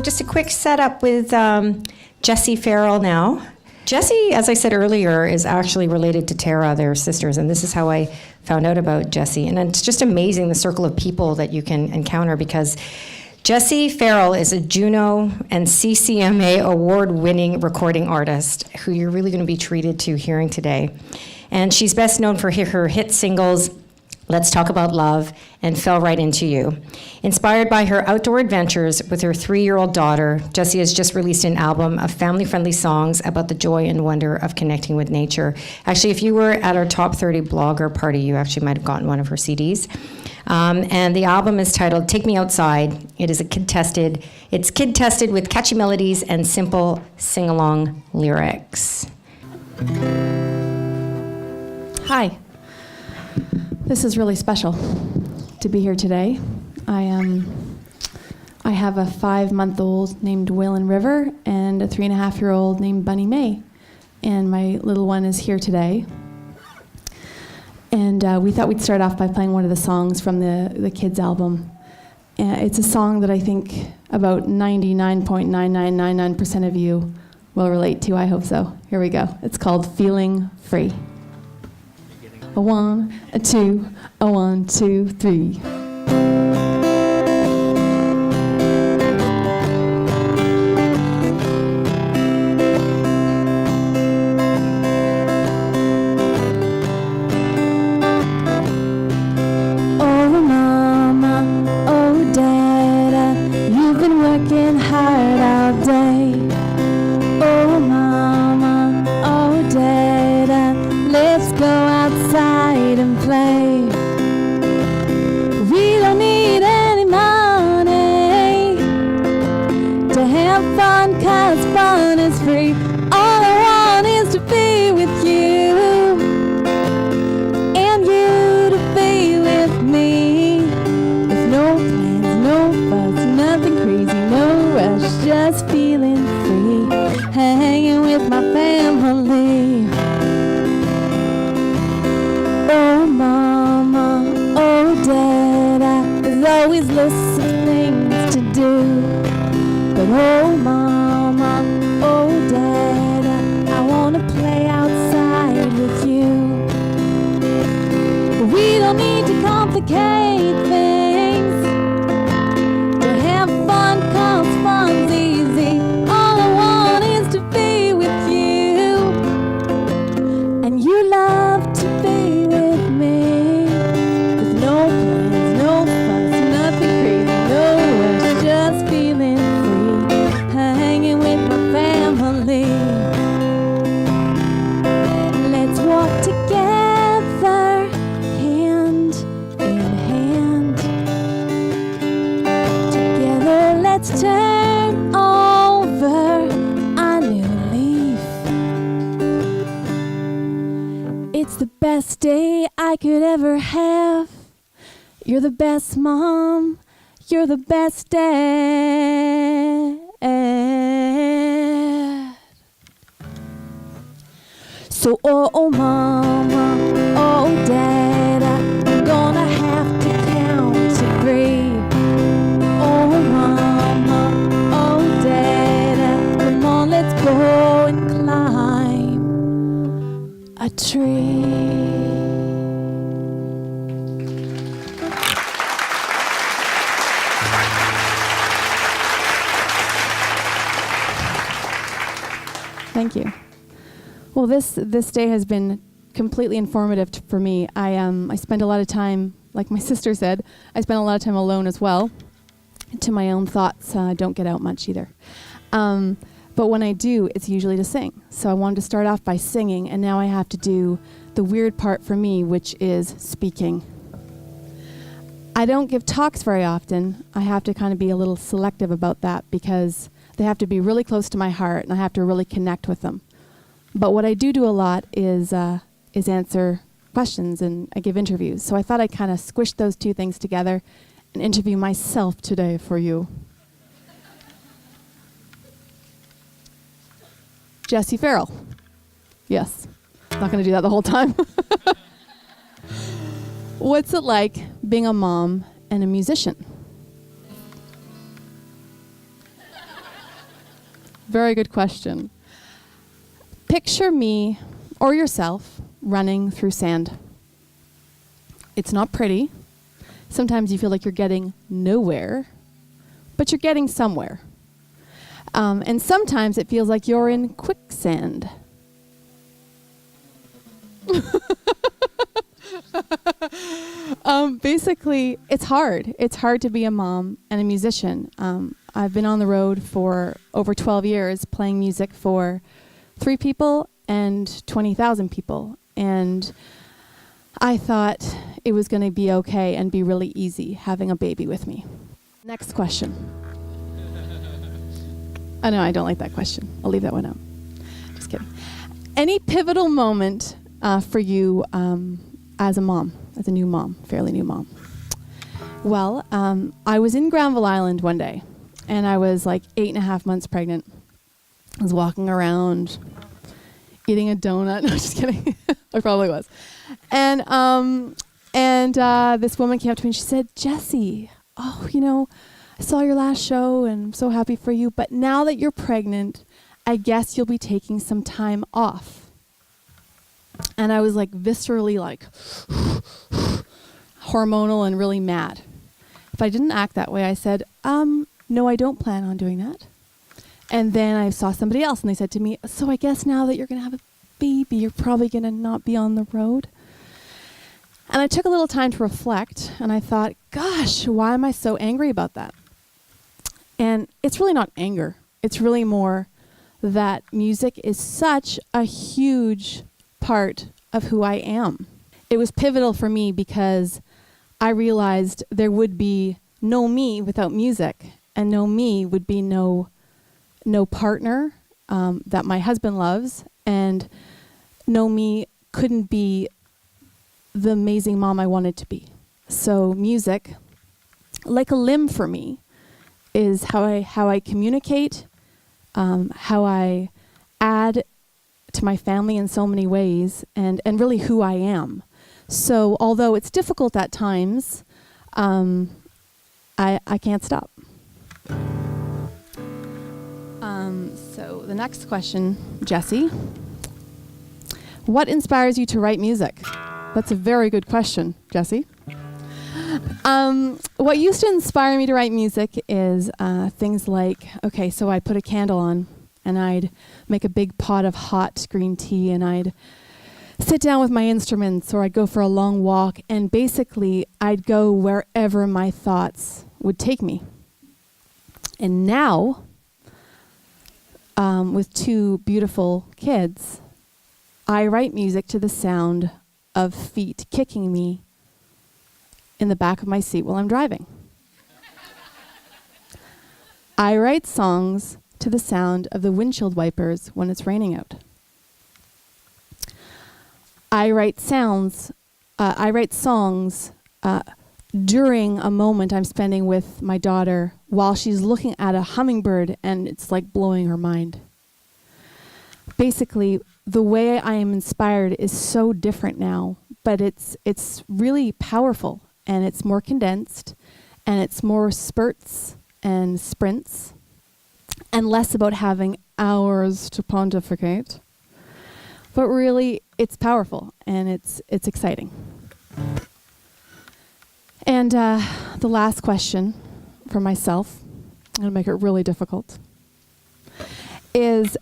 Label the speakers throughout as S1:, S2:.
S1: just a quick setup with Jessie Farrell now. Jessie, as I said earlier, is actually related to Tara. They're sisters, and this is how I found out about Jessie. And it's just amazing the circle of people that you can encounter, because Jessie Farrell is a Juno and CCMA award-winning recording artist who you're really going to be treated to hearing today. And she's best known for her hit singles, Let's Talk About Love, and Fell Right Into You. Inspired by her outdoor adventures with her 3-year-old daughter, Jessie has just released an album of family-friendly songs about the joy and wonder of connecting with nature. Actually, if you were at our Top 30 blogger party, you actually might have gotten one of her CDs. And the album is titled Take Me Outside. It is kid-tested with catchy melodies and simple sing-along lyrics.
S2: Hi. This is really special to be here today. I have a 5-month-old named Waylon River and a 3.5-year-old named Bunny May, and my little one is here today. And we thought we'd start off by playing one of the songs from the kids' album. It's a song that I think about 99.9999% of you will relate to. I hope so. Here we go. It's called Feeling Free. A 1, a 2, a 1, 2, 3. Oh mama, oh dada, you've been working hard all day. Oh mama, oh dada, let's go outside and play. We don't need any money to have fun, 'cause fun is free. All I want is to be with you, and you to be with me. With no plans, no fuss, nothing crazy, no rush, just feeling free, hanging with my family. Oh mama, oh dada, there's always lists of things to do. But oh mama, oh dada, I wanna play outside with you. But we don't need to complicate things to have fun, 'cause fun's easy. All I want is to be with you, and you love to be with me. With no plans, no fuss, nothing crazy, no rush, just feeling free, hanging with my family. Let's walk together, hand in hand. Together, let's turn over a new leaf. It's the best day I could ever have. You're the best mom, you're the best dad. So oh mama, oh dada, I'm gonna have to count to 3. Oh mama, oh dada, come on, let's go and climb a tree. Thank you. Well, this day has been completely informative for me. I spend a lot of time, like my sister said, I spend a lot of time alone as well, to my own thoughts. I don't get out much either. But when I do, it's usually to sing. So I wanted to start off by singing, and now I have to do the weird part for me, which is speaking. I don't give talks very often. I have to kind of be a little selective about that, because they have to be really close to my heart, and I have to really connect with them. But what I do a lot is answer questions, and I give interviews. So I thought I'd kind of squish those two things together and interview myself today for you. Jessie Farrell. Yes. Not going to do that the whole time. What's it like being a mom and a musician? Very good question. Picture me or yourself running through sand. It's not pretty. Sometimes you feel like you're getting nowhere, but you're getting somewhere. And sometimes it feels like you're in quicksand. Basically, it's hard. It's hard to be a mom and a musician. I've been on the road for over 12 years playing music for 3 people and 20,000 people. And I thought it was going to be okay and be really easy having a baby with me. Next question. I know I don't like that question. I'll leave that one out. Just kidding. Any pivotal moment for you as a mom, as a new mom, fairly new mom? Well, I was in Granville Island one day, and I was like 8.5 months pregnant. I was walking around, eating a donut. No, just kidding. I probably was. And this woman came up to me and she said, "Jessie, I saw your last show and I'm so happy for you, but now that you're pregnant, I guess you'll be taking some time off." And I was like viscerally like hormonal and really mad. If I didn't act that way, I said, "No, I don't plan on doing that." And then I saw somebody else and they said to me, "So I guess now that you're going to have a baby, you're probably going to not be on the road." And I took a little time to reflect and I thought, gosh, why am I so angry about that? And it's really not anger. It's really more that music is such a huge part of who I am. It was pivotal for me because I realized there would be no me without music, and no me would be no partner that my husband loves, and no me couldn't be the amazing mom I wanted to be. So music, like a limb for me, is how I communicate, how I add to my family in so many ways, and really who I am. So although it's difficult at times, I can't stop. So the next question, Jessie. What inspires you to write music? That's a very good question, Jessie. What used to inspire me to write music is things like, so I'd put a candle on and I'd make a big pot of hot green tea and I'd sit down with my instruments, or I'd go for a long walk, and basically I'd go wherever my thoughts would take me. And now, with 2 beautiful kids, I write music to the sound of feet kicking me in the back of my seat while I'm driving. I write songs to the sound of the windshield wipers when it's raining out. I write songs during a moment I'm spending with my daughter while she's looking at a hummingbird and it's like blowing her mind. Basically, the way I am inspired is so different now, but it's really powerful, and it's more condensed, and it's more spurts and sprints, and less about having hours to pontificate. But really, it's powerful, and it's exciting. And the last question for myself, I'm going to make it really difficult, is,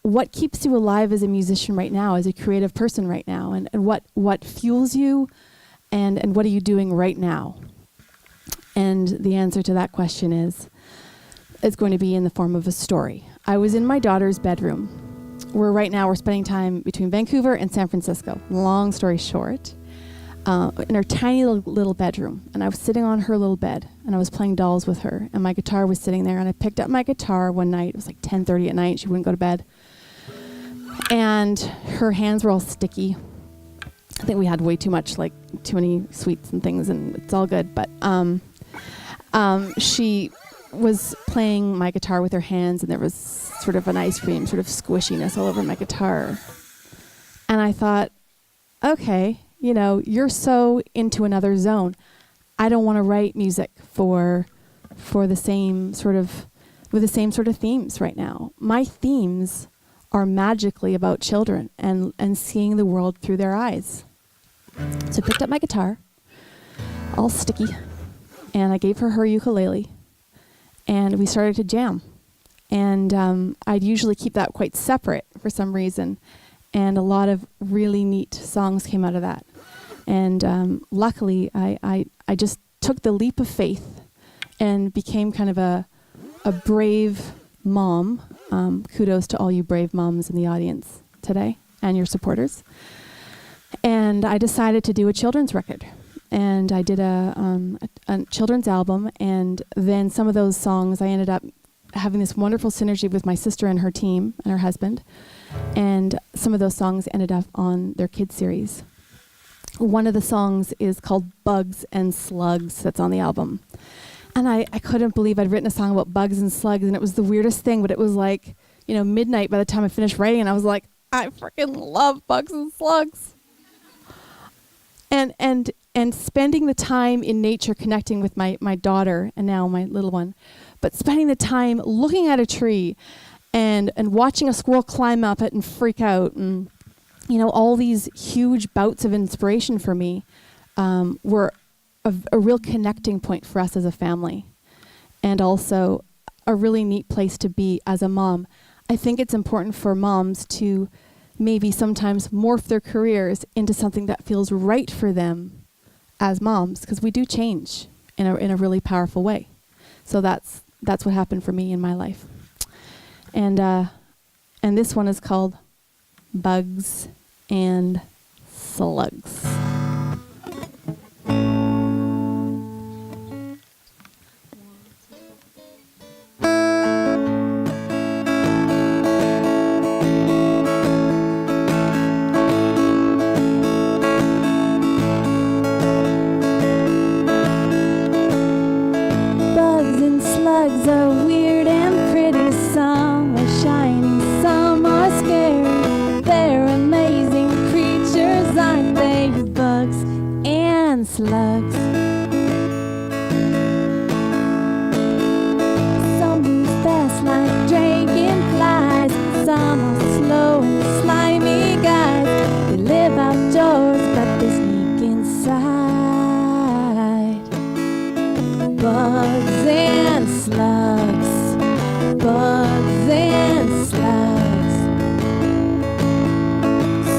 S2: what keeps you alive as a musician right now, as a creative person right now, and what fuels you, and what are you doing right now? And the answer to that question is going to be in the form of a story. I was in my daughter's bedroom. Right now we're spending time between Vancouver and San Francisco. Long story short, in her tiny little bedroom, and I was sitting on her little bed, and I was playing dolls with her, and my guitar was sitting there, and I picked up my guitar one night. It was like 10:30 at night. She wouldn't go to bed, and her hands were all sticky. I think we had way too many sweets and things, and it's all good, but she was playing my guitar with her hands, and there was sort of an ice cream sort of squishiness all over my guitar. And I thought, okay, you're so into another zone. I don't want to write music for the same sort of with the same sort of themes right now. My themes are magically about children and seeing the world through their eyes. So I picked up my guitar, all sticky, and I gave her ukulele, and we started to jam. And I'd usually keep that quite separate for some reason, and a lot of really neat songs came out of that. And luckily, I just took the leap of faith and became kind of a brave mom. Kudos to all you brave moms in the audience today and your supporters. And I decided to do a children's record. And I did a children's album, and then some of those songs I ended up having this wonderful synergy with my sister and her team and her husband. And some of those songs ended up on their kids series. One of the songs is called Bugs and Slugs, that's on the album. And I couldn't believe I'd written a song about bugs and slugs, and it was the weirdest thing, but it was like, midnight by the time I finished writing, and I was like, I freaking love bugs and slugs. And spending the time in nature connecting with my daughter, and now my little one, but spending the time looking at a tree and watching a squirrel climb up it and freak out, and all these huge bouts of inspiration for me were a real connecting point for us as a family, and also a really neat place to be as a mom. I think it's important for moms to maybe sometimes morph their careers into something that feels right for them as moms, because we do change in a really powerful way. So that's what happened for me in my life. And this one is called Bugs and Slugs.
S3: Slugs. Some move fast like dragonflies, some are slow and slimy guys. They live outdoors but they sneak inside. Bugs and slugs, bugs and slugs.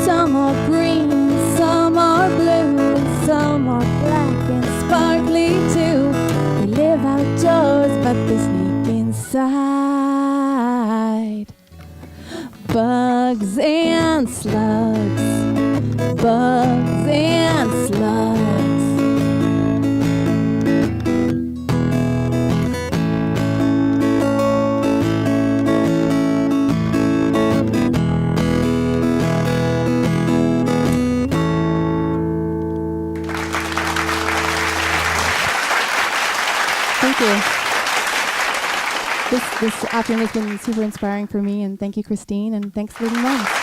S3: Some are green, some are blue, some are black and sparkly too. They live outdoors but they sneak inside. Bugs and slugs, bugs and slugs.
S2: Thank you. This afternoon has been super inspiring for me, and thank you, Christine, and thanks, Leading Moms.